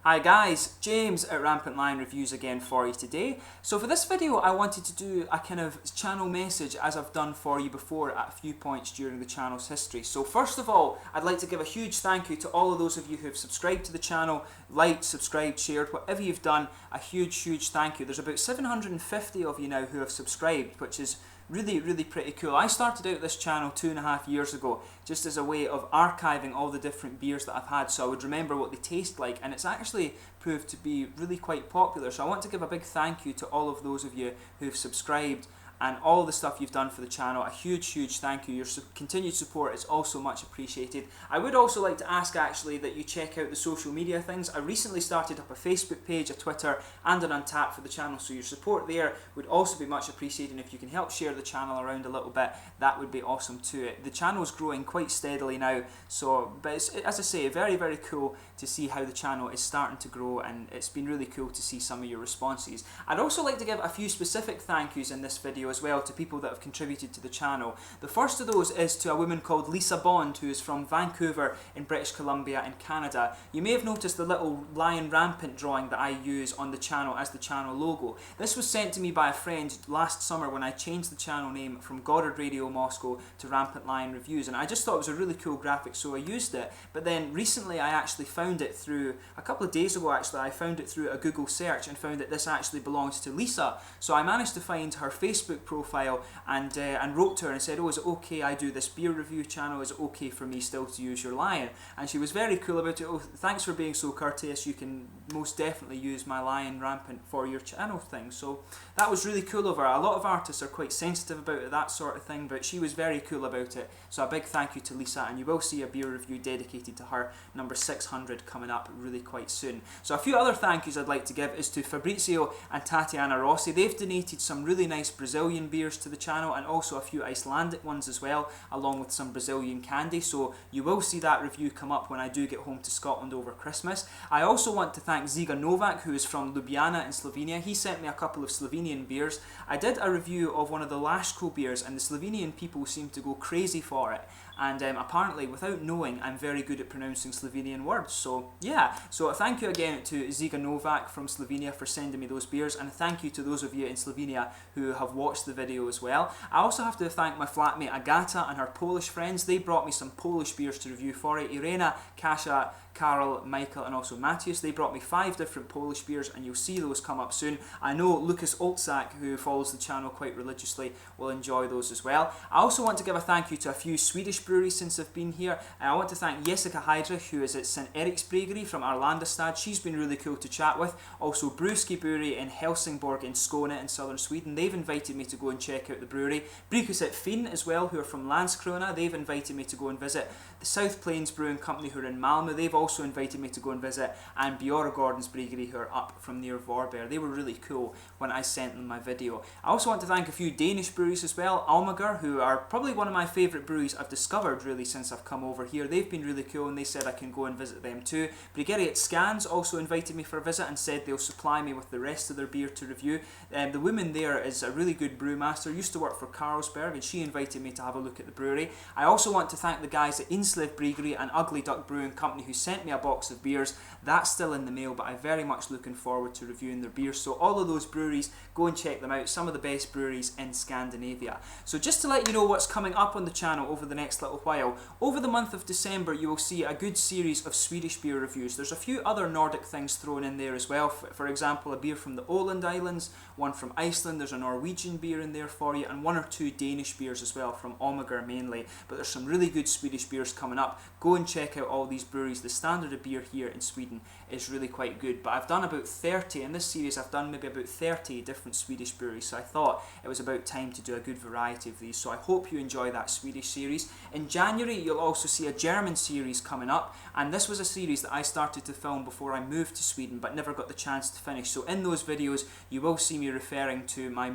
Hi guys, James at RampantLionReviews again for you today. So for this video I wanted to do a kind of channel message as I've done for you before at a few points during the channel's history. So first of all, I'd like to give a huge thank you to all of those of you who have subscribed to the channel, liked, subscribed, shared, whatever you've done, a huge thank you. There's about 750 of you now who have subscribed, which is really pretty cool. I started out this channel 2.5 years ago just as a way of archiving all the different beers that I've had so I would remember what they taste like, and it's actually proved to be really quite popular. So I want to give a big thank you to all of those of you who've subscribed and all the stuff you've done for the channel. A huge thank you. Your continued support is also much appreciated. I would also like to ask actually that you check out the social media things. I recently started up a Facebook page, a Twitter and an Untappd for the channel, so your support there would also be much appreciated, and if you can help share the channel around a little bit, that would be awesome too. The channel is growing quite steadily now, so but it's, as I say, very cool to see how the channel is starting to grow, and it's been really cool to see some of your responses. I'd also like to give a few specific thank yous in this video as well to people that have contributed to the channel. The first of those is to a woman called Lisa Bond, who is from Vancouver in British Columbia in Canada. You may have noticed the little lion rampant drawing that I use on the channel as the channel logo. This was sent to me by a friend last summer when I changed the channel name from Goddard Radio Moscow to Rampant Lion Reviews, and I just thought it was a really cool graphic, so I used it. But then recently I actually found it through, a couple of days ago actually, I found it through a Google search and found that this actually belongs to Lisa. So I managed to find her Facebook profile and wrote to her and said, oh, is it okay, I do this beer review channel, is it okay for me still to use your lion? And she was very cool about it. Oh, thanks for being so courteous, you can most definitely use my lion rampant for your channel thing. So that was really cool of her. A lot of artists are quite sensitive about it, that sort of thing, but she was very cool about it. So a big thank you to Lisa, and you will see a beer review dedicated to her, number 600, coming up really quite soon. So a few other thank yous I'd like to give is to Fabrizio and Tatiana Rossi. They've donated some really nice Brazilian beers to the channel, and also a few Icelandic ones as well, along with some Brazilian candy, so you will see that review come up when I do get home to Scotland over Christmas. I also want to thank Žiga Novak, who is from Ljubljana in Slovenia. He sent me a couple of Slovenian beers. I did a review of one of the Lashko beers, and the Slovenian people seem to go crazy for it, and apparently, without knowing, I'm very good at pronouncing Slovenian words. So yeah, so thank you again to Žiga Novak from Slovenia for sending me those beers, and thank you to those of you in Slovenia who have watched the video as well. I also have to thank my flatmate Agata and her Polish friends. They brought me some Polish beers to review for it. Irena, Kasia, Karol, Michael and also Matthias. They brought me 5 different Polish beers, and you'll see those come up soon. I know Lucas Olczak, who follows the channel quite religiously, will enjoy those as well. I also want to give a thank you to a few Swedish breweries since I've been here. I want to thank Jessica Heidrich, who is at St Eriks Brewery from Arlandastad. She's been really cool to chat with. Also Bruski Brewery in Helsingborg in Skåne in southern Sweden. They've invited me to go and check out the brewery. Brukuset Finn as well, who are from Landskrona. They've invited me to go and visit. The South Plains Brewing Company, who are in Malmö, they've also invited me to go and visit. And Björgårdens Brewery, who are up from near Vorberg. They were really cool when I sent them my video. I also want to thank a few Danish breweries as well. Almager, who are probably one of my favourite breweries I've discovered really since I've come over here. They've been really cool, and they said I can go and visit them too. Brigeriet Scans also invited me for a visit and said they'll supply me with the rest of their beer to review. The woman there is a really good brewmaster, used to work for Carlsberg, and she invited me to have a look at the brewery. I also want to thank the guys at Inslev Brewery and Ugly Duck Brewing Company who sent me a box of beers. That's still in the mail, but I'm very much looking forward to reviewing their beers. So all of those breweries, go and check them out. Some of the best breweries in Scandinavia. So just to let you know what's coming up on the channel over the next little while, over the month of December you will see a good series of Swedish beer reviews. There's a few other Nordic things thrown in there as well. For example, a beer from the Åland Islands, one from Iceland, there's a Norwegian beer in there for you, and 1 or 2 Danish beers as well, from Almager mainly. But there's some really good Swedish beers coming up. Go and check out all these breweries. The standard of beer here in Sweden is really quite good, but I've done about 30 in this series. I've done maybe about 30 different Swedish breweries, so I thought it was about time to do a good variety of these. So I hope you enjoy that Swedish series. In January you'll also see a German series coming up, and this was a series that I started to film before I moved to Sweden but never got the chance to finish. So in those videos you will see me referring to my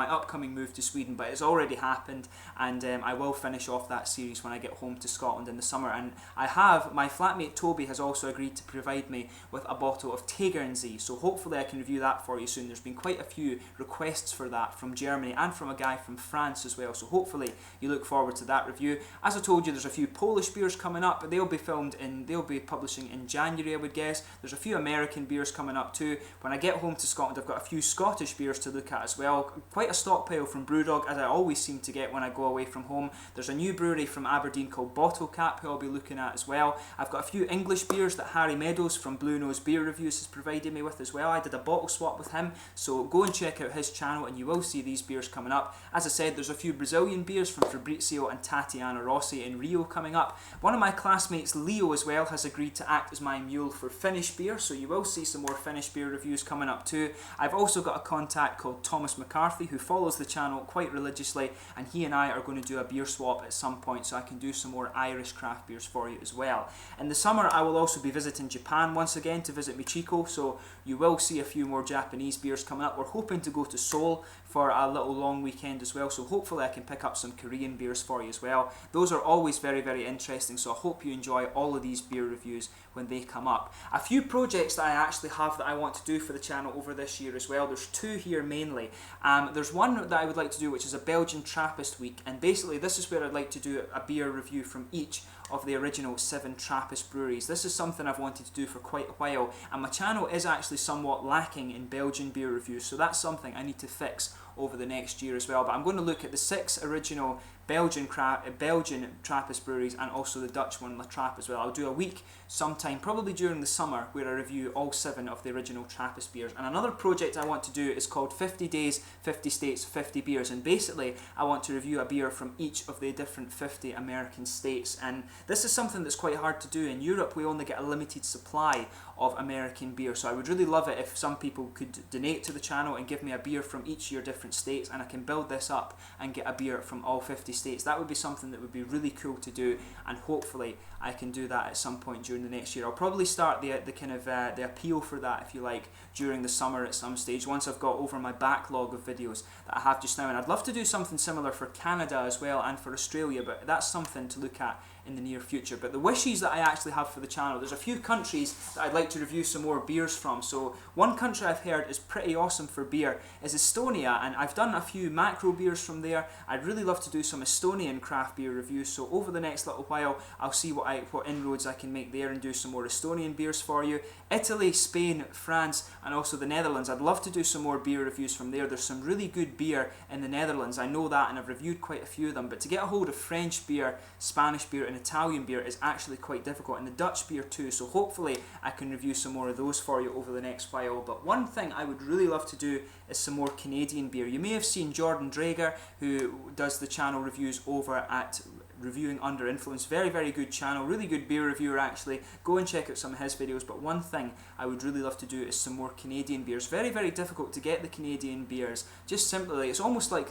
upcoming move to Sweden, but it's already happened, and I will finish off that series when I get home to Scotland in the summer. And I have my flatmate Toby Toby has also agreed to provide me with a bottle of Tegernsee, so hopefully I can review that for you soon. There's been quite a few requests for that from Germany and from a guy from France as well, so hopefully you look forward to that review. As I told you, there's a few Polish beers coming up, but they'll be publishing in January, I would guess. There's a few American beers coming up too. When I get home to Scotland, I've got a few Scottish beers to look at as well. Quite a stockpile from Brewdog, as I always seem to get when I go away from home. There's a new brewery from Aberdeen called Bottle Cap, who I'll be looking at as well. I've got a few English beers that Harry Meadows from Bluenose Beer Reviews has provided me with as well. I did a bottle swap with him, so go and check out his channel and you will see these beers coming up. As I said, there's a few Brazilian beers from Fabrizio and Tatiana Rossi in Rio coming up. One of my classmates, Leo, as well, has agreed to act as my mule for Finnish beer, so you will see some more Finnish beer reviews coming up too. I've also got a contact called Thomas McCarthy who follows the channel quite religiously, and he and I are going to do a beer swap at some point so I can do some more Irish craft beers for you as well. In the summer I will also be visiting Japan once again to visit Michiko, so you will see a few more Japanese beers coming up. We're hoping to go to Seoul for a little long weekend as well, so hopefully I can pick up some Korean beers for you as well. Those are always very, very interesting, so I hope you enjoy all of these beer reviews when they come up. A few projects that I actually have that I want to do for the channel over this year as well. There's two here mainly. There's one that I would like to do, which is a Belgian Trappist week, and basically this is where I'd like to do a beer review from each of the original 7 Trappist breweries. This is something I've wanted to do for quite a while, and my channel is actually somewhat lacking in Belgian beer reviews, so that's something I need to fix over the next year as well. But I'm going to look at the 6 original Belgian Trappist breweries and also the Dutch one, La Trappe, as well. I'll do a week sometime, probably during the summer, where I review all 7 of the original Trappist beers. And another project I want to do is called 50 Days, 50 States, 50 Beers. And basically, I want to review a beer from each of the different 50 American states. And this is something that's quite hard to do. In Europe, we only get a limited supply of American beer. So I would really love it if some people could donate to the channel and give me a beer from each of your different states, and I can build this up and get a beer from all 50 states. That would be something that would be really cool to do, and hopefully I can do that at some point during the next year. I'll probably start the appeal for that, if you like, during the summer at some stage, once I've got over my backlog of videos that I have just now. And I'd love to do something similar for Canada as well and for Australia, but that's something to look at in the near future. But the wishes that I actually have for the channel, there's a few countries that I'd like to review some more beers from. So one country I've heard is pretty awesome for beer is Estonia, and I've done a few macro beers from there. I'd really love to do some Estonian craft beer reviews, so over the next little while I'll see what inroads I can make there and do some more Estonian beers for you. Italy, Spain, France, and also the Netherlands, I'd love to do some more beer reviews from there. There's some really good beer in the Netherlands, I know that, and I've reviewed quite a few of them, but to get a hold of French beer, Spanish beer and Italian beer is actually quite difficult, and the Dutch beer too, so hopefully I can review some more of those for you over the next while. But one thing I would really love to do is some more Canadian beer. You may have seen Jordan Dreidgur, who does the channel reviews over at Reviewing Under Influence. Very, very good channel, really good beer reviewer actually. Go and check out some of his videos. But one thing I would really love to do is some more Canadian beers. Very, very difficult to get the Canadian beers. Just simply, it's almost like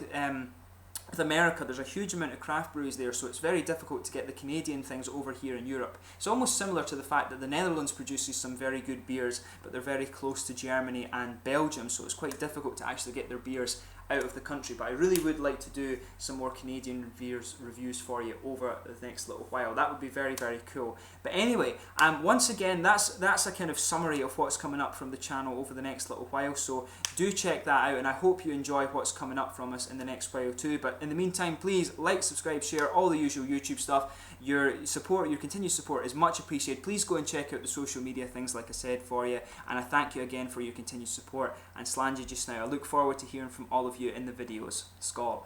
with America, there's a huge amount of craft breweries there, so it's very difficult to get the Canadian things over here in Europe. It's almost similar to the fact that the Netherlands produces some very good beers, but they're very close to Germany and Belgium, so it's quite difficult to actually get their beers out of the country. But I really would like to do some more Canadian reviews for you over the next little while. That would be very, very cool. But anyway, once again, that's a kind of summary of what's coming up from the channel over the next little while, so do check that out, and I hope you enjoy what's coming up from us in the next while too. But in the meantime, please like, subscribe, share, all the usual YouTube stuff. Your support, your continued support is much appreciated. Please go and check out the social media things like I said for you, and I thank you again for your continued support. And Slangy just now, I look forward to hearing from all of you in the videos. Skål.